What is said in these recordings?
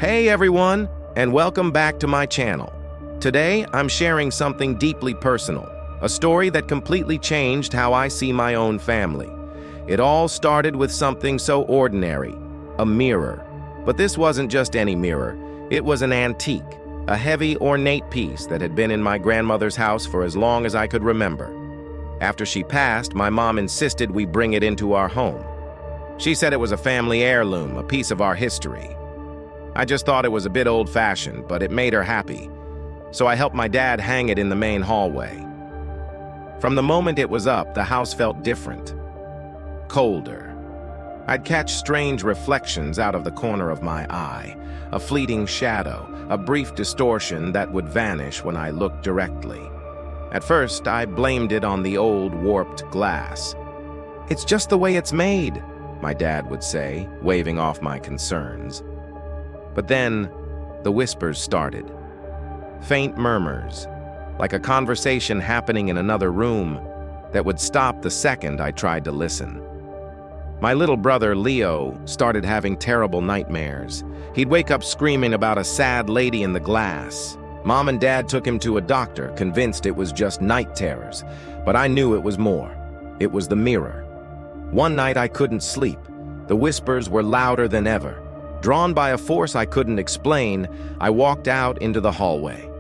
Hey everyone, and welcome back to my channel. Today, I'm sharing something deeply personal, a story that completely changed how I see my own family. It all started with something so ordinary, a mirror. But this wasn't just any mirror. It was an antique, a heavy, ornate piece that had been in my grandmother's house for as long as I could remember. After she passed, my mom insisted we bring it into our home. She said it was a family heirloom, a piece of our history. I just thought it was a bit old-fashioned, but it made her happy. So I helped my dad hang it in the main hallway. From the moment it was up, the house felt different, colder. I'd catch strange reflections out of the corner of my eye, a fleeting shadow, a brief distortion that would vanish when I looked directly. At first, I blamed it on the old, warped glass. "It's just the way it's made," my dad would say, waving off my concerns. But then, the whispers started. Faint murmurs, like a conversation happening in another room that would stop the second I tried to listen. My little brother, Leo, started having terrible nightmares. He'd wake up screaming about a sad lady in the glass. Mom and Dad took him to a doctor, convinced it was just night terrors. But I knew it was more. It was the mirror. One night I couldn't sleep. The whispers were louder than ever. Drawn by a force I couldn't explain, I walked out into the hallway.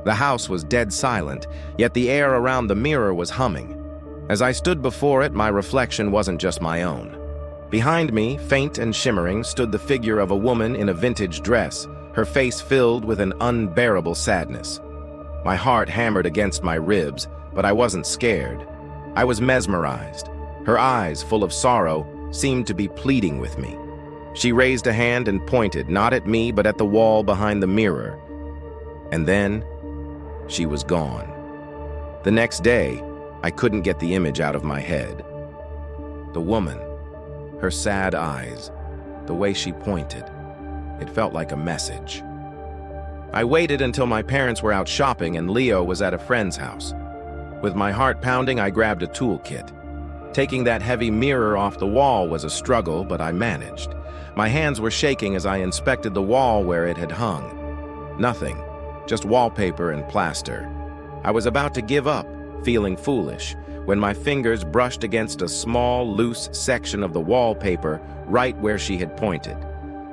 The house was dead silent, yet the air around the mirror was humming. As I stood before it, my reflection wasn't just my own. Behind me, faint and shimmering, stood the figure of a woman in a vintage dress, her face filled with an unbearable sadness. My heart hammered against my ribs, but I wasn't scared. I was mesmerized. Her eyes, full of sorrow, seemed to be pleading with me. She raised a hand and pointed, not at me, but at the wall behind the mirror. And then, she was gone. The next day, I couldn't get the image out of my head. The woman, her sad eyes, the way she pointed, it felt like a message. I waited until my parents were out shopping and Leo was at a friend's house. With my heart pounding, I grabbed a toolkit. Taking that heavy mirror off the wall was a struggle, but I managed. My hands were shaking as I inspected the wall where it had hung. Nothing, just wallpaper and plaster. I was about to give up, feeling foolish, when my fingers brushed against a small, loose section of the wallpaper right where she had pointed.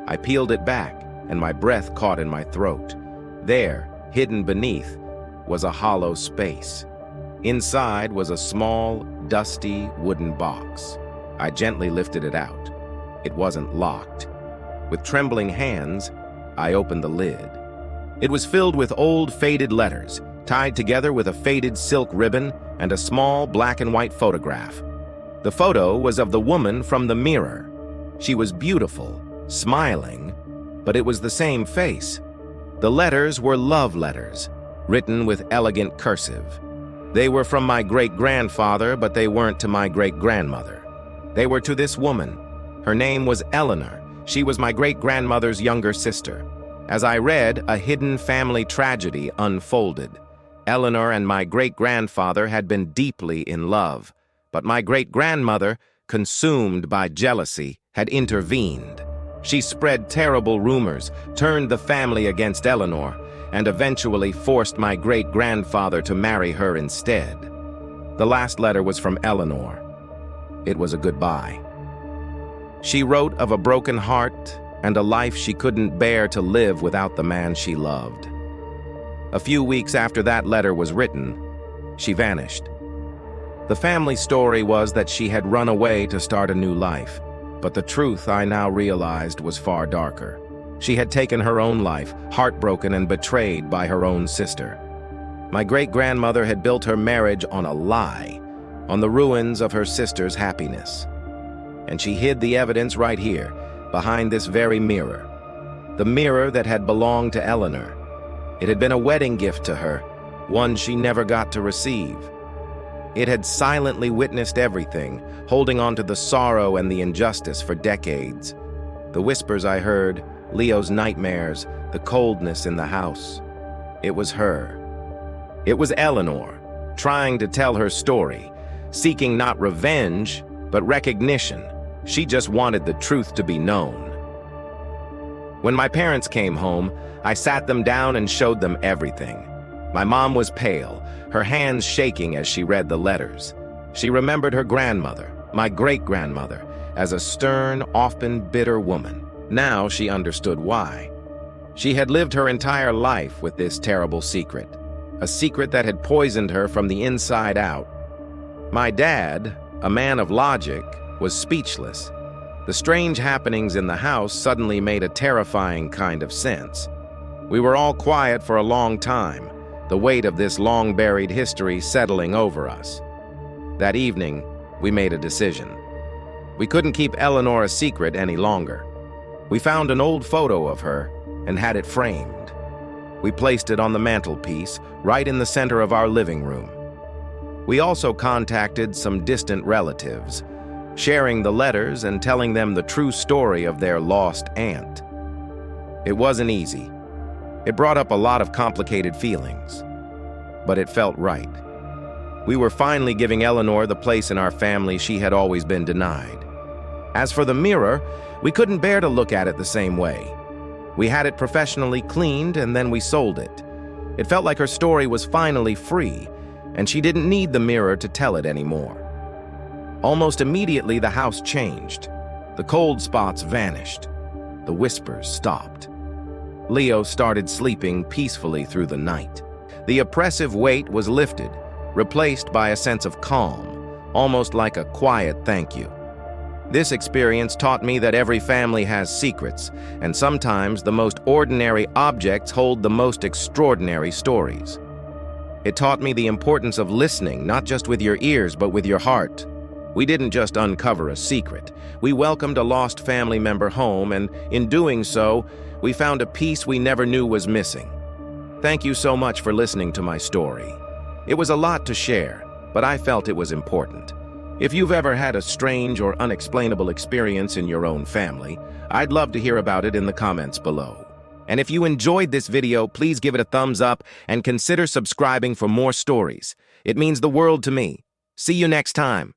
I peeled it back, and my breath caught in my throat. There, hidden beneath, was a hollow space. Inside was a small, dusty wooden box. I gently lifted it out. It wasn't locked. With trembling hands, I opened the lid. It was filled with old, faded letters, tied together with a faded silk ribbon and a small black and white photograph. The photo was of the woman from the mirror. She was beautiful, smiling, but it was the same face. The letters were love letters, written with elegant cursive. They were from my great-grandfather, but they weren't to my great-grandmother. They were to this woman. Her name was Eleanor. She was my great-grandmother's younger sister. As I read, a hidden family tragedy unfolded. Eleanor and my great-grandfather had been deeply in love, but my great-grandmother, consumed by jealousy, had intervened. She spread terrible rumors, turned the family against Eleanor, and eventually forced my great-grandfather to marry her instead. The last letter was from Eleanor. It was a goodbye. She wrote of a broken heart and a life she couldn't bear to live without the man she loved. A few weeks after that letter was written, she vanished. The family story was that she had run away to start a new life, but the truth I now realized was far darker. She had taken her own life, heartbroken and betrayed by her own sister. My great-grandmother had built her marriage on a lie, on the ruins of her sister's happiness. And she hid the evidence right here, behind this very mirror. The mirror that had belonged to Eleanor. It had been a wedding gift to her, one she never got to receive. It had silently witnessed everything, holding on to the sorrow and the injustice for decades. The whispers I heard, Leo's nightmares, the coldness in the house. It was her. It was Eleanor, trying to tell her story, seeking not revenge, but recognition. She just wanted the truth to be known. When my parents came home, I sat them down and showed them everything. My mom was pale, her hands shaking as she read the letters. She remembered her grandmother, my great-grandmother, as a stern, often bitter woman. Now she understood why. She had lived her entire life with this terrible secret, a secret that had poisoned her from the inside out. My dad, a man of logic, was speechless. The strange happenings in the house suddenly made a terrifying kind of sense. We were all quiet for a long time, the weight of this long-buried history settling over us. That evening, we made a decision. We couldn't keep Eleanor a secret any longer. We found an old photo of her and had it framed. We placed it on the mantelpiece, right in the center of our living room. We also contacted some distant relatives, sharing the letters and telling them the true story of their lost aunt. It wasn't easy. It brought up a lot of complicated feelings, but it felt right. We were finally giving Eleanor the place in our family she had always been denied. As for the mirror, we couldn't bear to look at it the same way. We had it professionally cleaned and then we sold it. It felt like her story was finally free, and she didn't need the mirror to tell it anymore. Almost immediately, the house changed. The cold spots vanished. The whispers stopped. Leo started sleeping peacefully through the night. The oppressive weight was lifted, replaced by a sense of calm, almost like a quiet thank you. This experience taught me that every family has secrets, and sometimes the most ordinary objects hold the most extraordinary stories. It taught me the importance of listening, not just with your ears, but with your heart. We didn't just uncover a secret. We welcomed a lost family member home, and in doing so, we found a piece we never knew was missing. Thank you so much for listening to my story. It was a lot to share, but I felt it was important. If you've ever had a strange or unexplainable experience in your own family, I'd love to hear about it in the comments below. And if you enjoyed this video, please give it a thumbs up and consider subscribing for more stories. It means the world to me. See you next time.